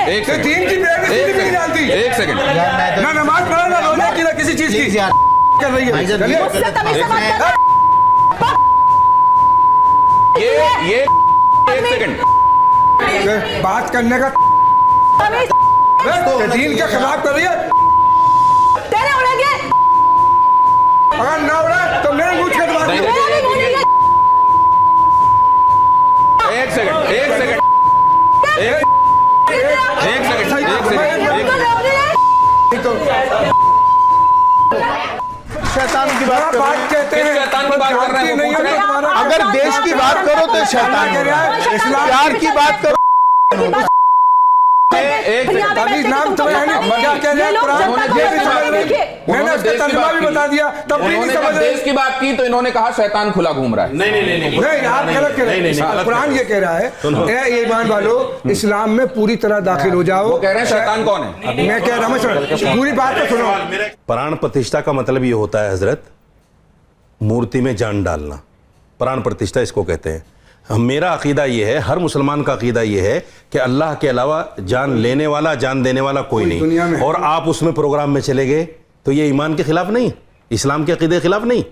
तो दीन की प्राइवेसी भी नहीं जानती। एक सेकंड, ना नमाज पढ़ा ना रोजा की ना किसी चीज की कर रही है। ये एक सेकंड, बात करने का दीन के खिलाफ कर रही है। तेरे उड़ेंगे अगर ना उड़ा तो मेरे मुंह छेद मार एक सेकंड, एक सेकंड, एक सेकंड, शैतान की बात कहते हैं। शैतान की बात कर रहे हैं। अगर देश की बात करो तो शैतान हो रहा है, प्यार की बात करो नाम तो मैंने उसका तर्जुमा भी बता दिया तब भी नहीं समझ रहे। देश की बात की तो इन्होंने कहा शैतान खुला घूम रहा है। नहीं आप गलत कह रहे हैं। कुरान ये कह रहा है ए ईमान वालों इस्लाम में पूरी तरह दाखिल हो जाओ। वो कह रहे हैं शैतान कौन है? मैं कह रहा हूँ पूरी बात तो सुनो। प्राण प्रतिष्ठा का मतलब ये होता है हजरत, मूर्ति में जान डालना, प्राण प्रतिष्ठा इसको कहते हैं। मेरा अकीदा ये है, हर मुसलमान का अकीदा ये है कि अल्लाह के अलावा जान लेने वाला जान देने वाला कोई नहीं, और आप उसमें प्रोग्राम में चले गए तो ये ईमान के खिलाफ नहीं, इस्लाम के अकीदे के खिलाफ नहीं,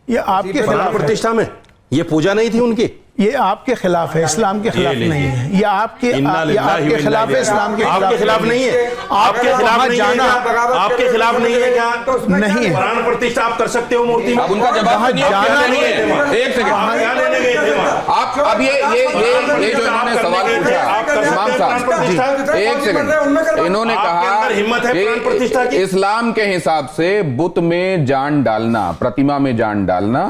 ये आपके प्राण प्रतिष्ठा में ये पूजा नहीं थी उनकी, ये आपके खिलाफ है, इस्लाम के खिलाफ नहीं है। ये आपके खिलाफ है, इस्लाम के आपके खिलाफ नहीं है। आपके खिलाफ नहीं है, आपके खिलाफ नहीं है क्या? नहीं है। प्राण प्रतिष्ठा आप कर सकते हो मूर्ति में। अब उनका जवाब जाना नहीं है। एक सेकंड, आप अब ये जो इन्होंने सवाल पूछा इमाम साहब, एक सेकंड, इन्होंने कहा हिम्मत है प्राण प्रतिष्ठा की। इस्लाम के हिसाब से बुत में जान डालना, प्रतिमा में जान डालना,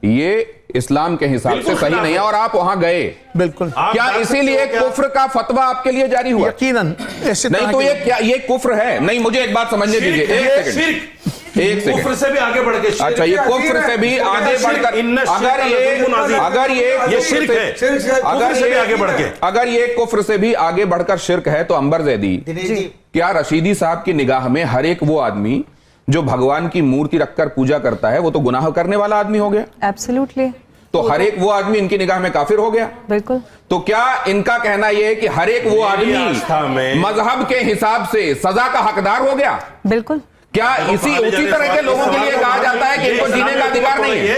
ये इस्लाम के हिसाब से सही नहीं है और आप वहां गए। बिल्कुल। क्या इसीलिए कुफ्र का फतवा आपके लिए जारी हुआ? यकीनन। नहीं तो ये क्या ये कुफ्र है? नहीं, मुझे एक बात समझने दीजिए। एक सेकंड, कुफ्र से भी आगे बढ़ के, अच्छा ये कुफ्र से भी आगे बढ़कर अगर ये कुफ्र से भी आगे बढ़कर शिर्क है तो अंबर जैदी, क्या रशीदी साहब की निगाह में हर एक वो आदमी जो भगवान की मूर्ति रखकर पूजा करता है वो तो गुनाह करने वाला आदमी हो गया? एब्सोल्युटली। तो हर एक वो आदमी इनकी निगाह में काफिर हो गया? बिल्कुल। तो क्या इनका कहना यह है कि हर एक वो आदमी मजहब के हिसाब से सजा का हकदार हो गया? बिल्कुल। क्या उसी तरह के लोगों के लिए कहा जाता है कि इनको जीने का अधिकार नहीं है?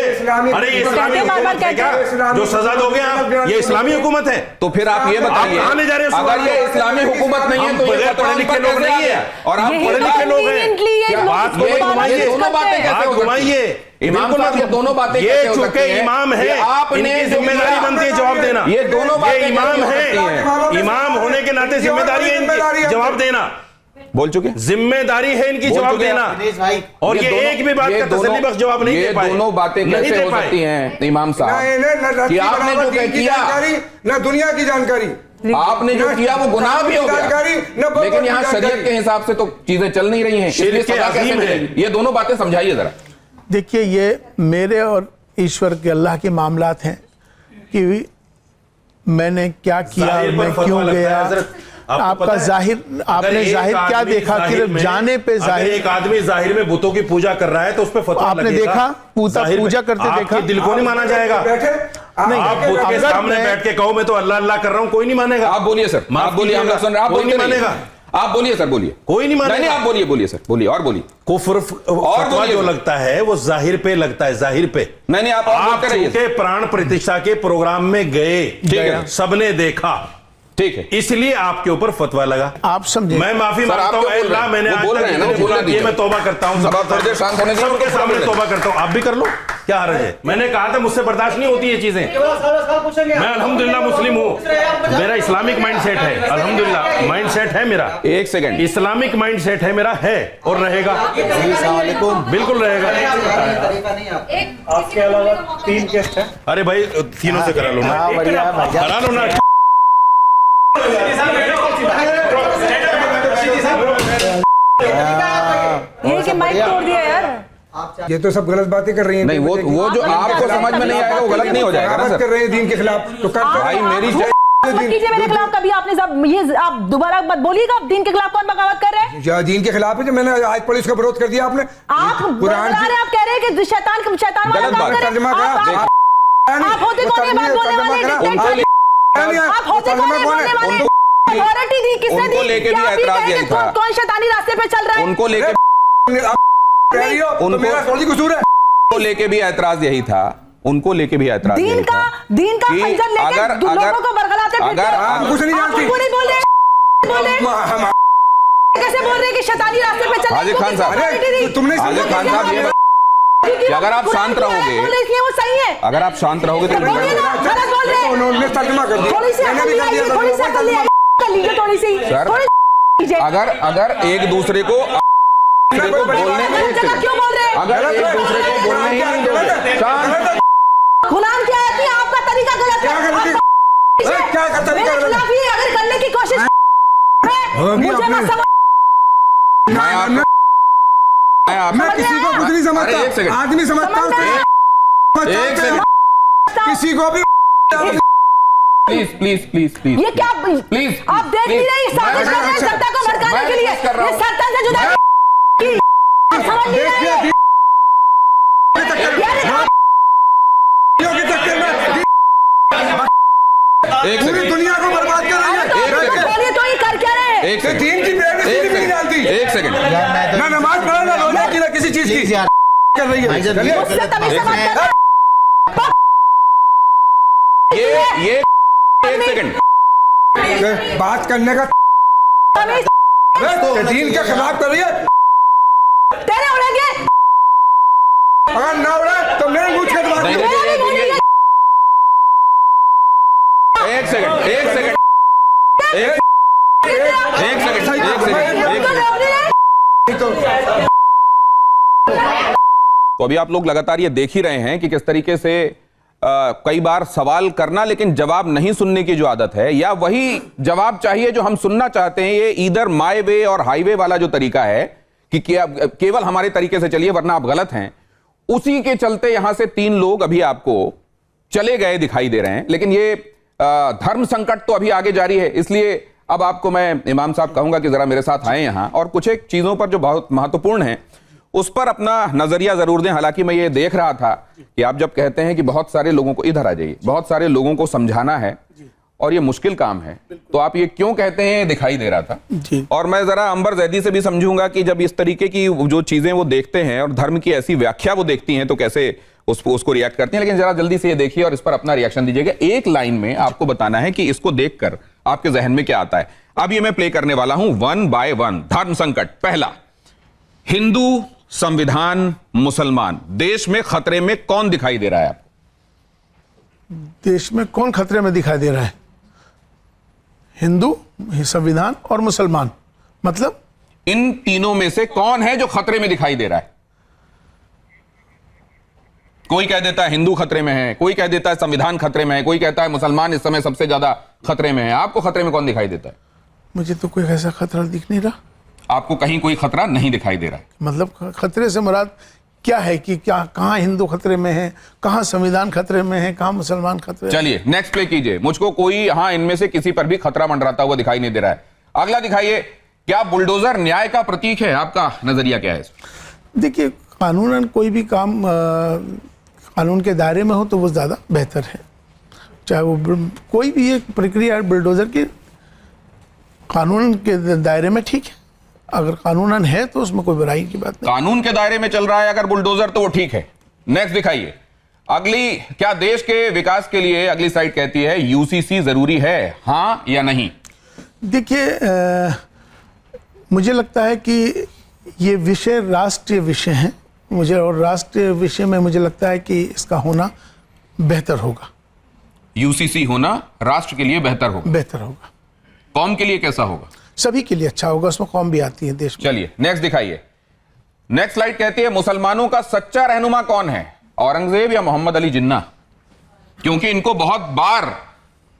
अरे ये इस्लामी हुकूमत है क्या? जो सजा दोगे आप, ये इस्लामी हुकूमत है? तो फिर आप ये बताइए, अगर ये इस्लामी हुकूमत नहीं है तो ये पढ़े लिखे लोग नहीं है, और आप पढ़े लिखे लोग हैं, बात घुमाइए, दोनों बातें कैसे हो सकती है? इमाम साहब ये दोनों बातें कैसे हो सकती हैं? इमाम है, आपने जिम्मेदारी बनती है जवाब देना। ये दोनों बातें इमाम है, इमाम होने के नाते जिम्मेदारी है इनकी जवाब देना। बोल चुके, जिम्मेदारी है इनकी जवाब देना, और ये एक भी बात का तसल्ली बख्श जवाब नहीं दे पाए। दोनों बातें कैसे हो सकती हैं इमाम साहब कि आपने जो किया ना दुनिया की जानकारी, आपने जो किया वो गुनाह भी हो गया, लेकिन यहाँ शरीयत के हिसाब से तो चीजें चल नहीं रही हैं, इसलिए सजा कैसे मिलेगी? ये दोनों बातें समझाइए जरा। देखिए, ये मेरे और ईश्वर के अल्लाह के मामलात हैं कि मैंने क्या किया, मैं क्यों गया, आपका जाहिर, आपने जाहिर क्या देखा? सिर्फ जाने पे जाहिर। एक आदमी जाहिर में बुतों की पूजा कर रहा है तो उस पर फतवा आपने देखा, पूजा करते देखा, दिल को नहीं माना जाएगा? नहीं, आप बुत के सामने बैठ के कहो मैं तो अल्लाह अल्लाह कर रहा हूं, कोई नहीं मानेगा। आप बोलिए सर, आप बोलिए, हम लोग सुन रहे हैं, आप बोलते मानेगा, आप बोलिए सर, बोलिए, कोई नहीं मानेगा। नहीं, आप बोलिए, बोलिए सर, बोलिए और बोलिए। कुफ्र फतवा जो लगता है वो जाहिर पे लगता है, जाहिर पे। नहीं, आप चूंकि प्राण प्रतिष्ठा के प्रोग्राम में गए, सबने देखा, ठीक है, इसलिए आपके ऊपर फतवा लगा। आप समझे? मैं माफी मांगता हूं, अल्लाह मैंने आज तक ये मैं तौबा करता हूं, सबके सामने तौबा करता हूं, आप भी कर लो, क्या हर्ज है? मैंने कहा था मुझसे बर्दाश्त नहीं होती ये चीजें। मैं अल्हम्दुलिल्लाह मुस्लिम हूं, मेरा इस्लामिक माइंड सेट है, अल्हम्दुलिल्लाह माइंड सेट है मेरा। एक सेकंड, इस्लामिक माइंड सेट है मेरा, है और रहेगा, बिल्कुल रहेगा। आपके अलावा 3 गेस्ट हैं। अरे भाई तीनों से करा लो ना, करा लो ना। ये कि माइक तोड़ दिया यार। ये तो सब गलत बातें कर रही हैं। नहीं, वो जो आपको समझ में नहीं आएगा वो गलत नहीं हो जाएगा ना सर। कर रहे हैं दीन के खिलाफ तो कर भाई मेरी कीजिए मेरे खिलाफ कभी आपने सब ये आप दोबारा मत बोलिएगा। आप दीन के खिलाफ कौन बगावत कर रहे हैं? या दीन के खिलाफ है जो मैंने आज पुलिस का विरोध कर दिया आपने। आप कुरान आप कह रहे हैं कि शैतान वाला काम कर रहे हैं। आप होते कौन है बात बोलने वाले? आप होते कौन है बोलने वाले? अथॉरिटी दी किसने उनको दी? लेके भी क्या आप ये ऐतराज कहेंगे यही था। कौन शैतानी रास्ते पे चल रहा है? उनको लेके कह रही हो तो मेरा थोड़ी कसूर है। उनको लेके भी ऐतराज यही था, उनको लेके भी ऐतराज यही दीन का था कि खंजर लेके लोगों को बरगलाते फिरते अगर हो। आप कुछ नहीं आप जानती। उनको नहीं बोल रहे कैसे बोल रहे हैं कि शैतानी रास्ते पे चल रहे हाजिर खान साहब, अरे तुमने हाजिर खान साहब ये कि अगर आप शांत रहोगे, वो सही है। अगर आप शांत रहोगे तो बोलिए ना, गलत बोल रहे हैं। उन्होंने तर्जुमा कर दिया। थोड़ी सी मैंने अकल भी कर आइए, दिया थोड़ी सी तर्जुमा। अकल कर लीजिए, थोड़ी सी सर, थोड़ी लीजिए। अगर एक दूसरे को बोलने गलत जगह क्यों बोल रहे हैं? अगर एक दूसरे को बोलने ही नहीं दोगे, शांत। गुलाम क्या है कि आपका तरीका गलत क्या है। गलती? आप- क्या का तरीका मेरे गलत है? खिलाफ ये अगर करने की कोशिश होगी मुझे अपनी। मत समझ। मैं किसी को कुछ नहीं अरे समझता, एक सेकंड। आदमी समझता हूँ। एक सेकंड, किसी को भी प्लीज प्लीज प्लीज प्लीज ये क्या प्लीज आप देख नहीं रहे साजिश कर रहे हैं जनता को भड़काने के लिए। ये सरतन से जुदा की आप समझ नहीं रहे हैं। एक पूरी सेकंड, दुनिया को बर्बाद कर रही है। एक सेकंड। बोलिए तो ये कर क्या रहे हैं? एक सेकंड, दीन की बेइज्जती भी नहीं जानती। एक सेकंड। ना नमाज पढ़ा ना रोजा की ना किसी चीज की कर रही है। चलिए। मुझसे तभी से बात कर ये एक सेकंड, बात करने का तभी दीन के खिलाफ कर रही है। तेरे उड़ेंगे अगर ना उड़ा तो मेरे मुझ के बात नहीं, करो। मेरा भी बोलिए। एक सेकंड, एक सेकंड, एक सेकंड, तो अभी आप लोग लगातार ये देख ही रहे हैं कि किस तरीके से कई बार सवाल करना लेकिन जवाब नहीं सुनने की जो आदत है, या वही जवाब चाहिए जो हम सुनना चाहते हैं, ये ईदर माय वे और हाईवे वाला जो तरीका है कि केवल हमारे तरीके से चलिए वरना आप गलत हैं, उसी के चलते यहां से 3 लोग अभी आपको चले गए दिखाई दे रहे हैं। लेकिन ये धर्म संकट तो अभी आगे जारी है, इसलिए अब आपको मैं इमाम साहब कहूंगा कि जरा मेरे साथ आए यहां और कुछ एक चीजों पर जो बहुत महत्वपूर्ण है उस पर अपना नजरिया जरूर दें। हालांकि मैं ये देख रहा था कि आप जब कहते हैं कि बहुत सारे लोगों को, इधर आ जाइए, बहुत सारे लोगों को समझाना है और ये मुश्किल काम है, तो आप ये क्यों कहते हैं ये दिखाई दे रहा था जी। और मैं जरा अंबर जैदी से भी समझूंगा कि जब इस तरीके की जो चीजें वो देखते हैं और धर्म की ऐसी व्याख्या वो देखती हैं तो कैसे उसको रिएक्ट करती हैं। लेकिन जरा जल्दी से ये देखिए और इस पर अपना रिएक्शन दीजिएगा। एक लाइन में आपको बताना है कि इसको देखकर आपके जहन में क्या आता है। अब ये मैं प्ले करने वाला हूं 1 by 1। धर्म संकट, पहला, हिंदू, संविधान, मुसलमान, देश में खतरे में कौन दिखाई दे रहा है आपको? देश में कौन खतरे में दिखाई दे रहा है? हिंदू, संविधान और मुसलमान। मतलब इन तीनों में से कौन है जो खतरे में दिखाई दे रहा है? कोई कह देता है हिंदू खतरे में है, कोई कह देता है संविधान खतरे में है, कोई कहता है मुसलमान इस समय सबसे ज्यादा खतरे में है। आपको खतरे में कौन दिखाई देता है? मुझे तो कोई ऐसा खतरा दिख नहीं रहा। आपको कहीं कोई खतरा नहीं दिखाई दे रहा है। मतलब खतरे से मुराद क्या है कि क्या, कहाँ हिंदू खतरे में है, कहाँ संविधान खतरे में है, कहाँ मुसलमान खतरे में? चलिए नेक्स्ट प्ले कीजिए। मुझको कोई, हाँ, इनमें से किसी पर भी खतरा मंडराता हुआ दिखाई नहीं दे रहा है। अगला दिखाइए। क्या बुलडोजर न्याय का प्रतीक है? आपका नजरिया क्या है? देखिए, कानूनन कोई भी काम कानून के दायरे में हो तो वो ज़्यादा बेहतर है। चाहे वो कोई भी एक प्रक्रिया बुलडोजर की कानून के दायरे में ठीक है, अगर कानूनन है तो उसमें कोई बुराई की बात नहीं। कानून के दायरे में चल रहा है अगर बुलडोजर तो वो ठीक है। नेक्स्ट दिखाइए। अगली, क्या देश के विकास के लिए, अगली स्लाइड कहती है, यूसीसी जरूरी है, हां या नहीं? देखिए, मुझे लगता है कि ये विषय राष्ट्रीय विषय है मुझे, और राष्ट्रीय विषय में मुझे लगता है कि इसका होना बेहतर होगा। यूसीसी होना राष्ट्र के लिए बेहतर होगा, बेहतर होगा। कौम के लिए कैसा होगा? सभी के लिए अच्छा होगा, उसमें कौम भी आती है देश में। चलिए नेक्स्ट दिखाइए। नेक्स्ट स्लाइड कहती है, मुसलमानों का सच्चा रहनुमा कौन है, औरंगजेब या मोहम्मद अली जिन्ना? क्योंकि इनको बहुत बार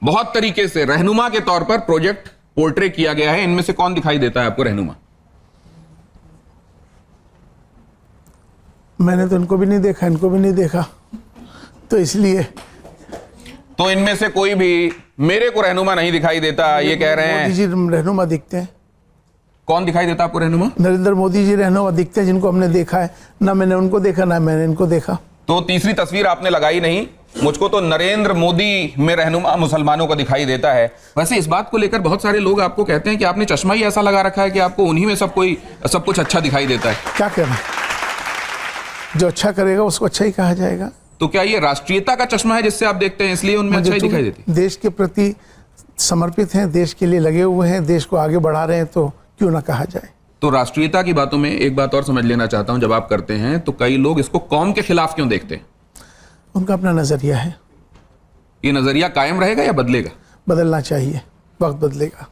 बहुत तरीके से रहनुमा के तौर पर प्रोजेक्ट पोर्ट्रे किया गया है। इनमें से कौन दिखाई देता है आपको रहनुमा? मैंने तो इनको भी नहीं देखा, इनको भी नहीं देखा, तो इसलिए तो इनमें से कोई भी मेरे को रहनुमा नहीं दिखाई देता, ये कह रहे मोदी हैं। जी रहनुमा दिखते हैं। कौन दिखाई देता आपको रहनुमा? नरेंद्र मोदी जी रहनुमा दिखते हैं, जिनको हमने देखा है। ना मैंने उनको देखा, ना मैंने इनको देखा। तो तीसरी तस्वीर आपने लगाई नहीं, मुझको तो नरेंद्र मोदी में रहनुमा मुसलमानों का दिखाई देता है। वैसे इस बात को लेकर बहुत सारे लोग आपको कहते हैं कि आपने चश्मा ही ऐसा लगा रखा है कि आपको उन्हीं में सब कुछ अच्छा दिखाई देता है। क्या कहना, जो अच्छा करेगा उसको अच्छा ही कहा जाएगा। तो क्या ये राष्ट्रीयता का चश्मा है जिससे आप देखते हैं इसलिए उनमें अच्छाई दिखाई देती है? देश के प्रति समर्पित हैं, देश के लिए लगे हुए हैं, देश को आगे बढ़ा रहे हैं, तो क्यों ना कहा जाए। तो राष्ट्रीयता की बातों में एक बात और समझ लेना चाहता हूं, जब आप करते हैं तो कई लोग इसको कौम के खिलाफ क्यों देखते हैं? उनका अपना नजरिया है। ये नजरिया कायम रहेगा या बदलेगा? बदलना चाहिए, वक्त बदलेगा।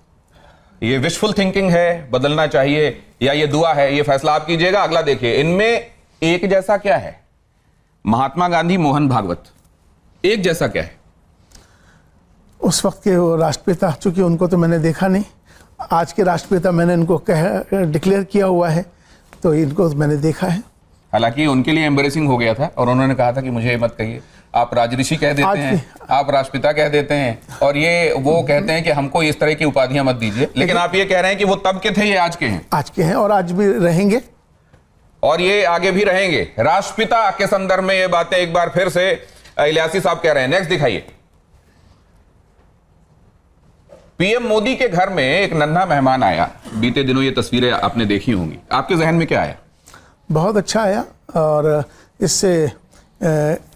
ये विशफुल थिंकिंग है, बदलना चाहिए, या ये दुआ है? ये फैसला आप कीजिएगा। अगला देखिए, इनमें एक जैसा क्या है? महात्मा गांधी, मोहन भागवत, एक जैसा क्या है? उस वक्त के वो राष्ट्रपिता, चूंकि उनको तो मैंने देखा नहीं, आज के राष्ट्रपिता मैंने इनको डिक्लेयर किया हुआ है, तो इनको मैंने देखा है। हालांकि उनके लिए एम्बेरेसिंग हो गया था और उन्होंने कहा था कि मुझे मत कहिए, आप राजऋषि कह देते हैं, आप राष्ट्रपिता कह देते हैं, और ये वो कहते हैं कि हमको इस तरह की उपाधियां मत दीजिए। लेकिन आप ये कह रहे हैं कि वो तब के थे, ये आज के हैं? आज के हैं और आज भी रहेंगे, और ये आगे भी रहेंगे। राष्ट्रपिता के संदर्भ में ये बातें एक बार फिर से इलियासी साहब कह रहे हैं। नेक्स्ट दिखाइए। पीएम मोदी के घर में एक नन्हा मेहमान आया, बीते दिनों ये तस्वीरें आपने देखी होंगी, आपके जहन में क्या आया? बहुत अच्छा आया, और इससे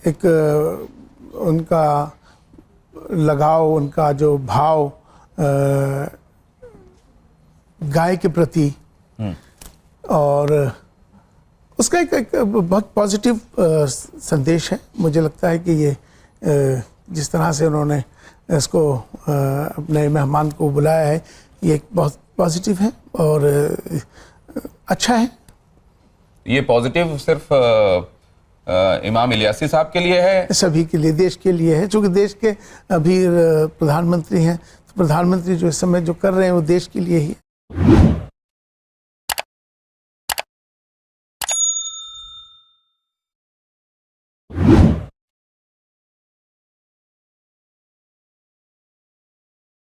एक उनका लगाव, उनका जो भाव गाय के प्रति, और उसका एक बहुत पॉजिटिव संदेश है। मुझे लगता है कि ये जिस तरह से उन्होंने इसको अपने मेहमान को बुलाया है, ये बहुत पॉजिटिव है और अच्छा है। ये पॉजिटिव सिर्फ इमाम इलियासी साहब के लिए है? सभी के लिए, देश के लिए है, क्योंकि देश के अभी प्रधानमंत्री हैं, तो प्रधानमंत्री जो इस समय जो कर रहे हैं वो देश के लिए ही है।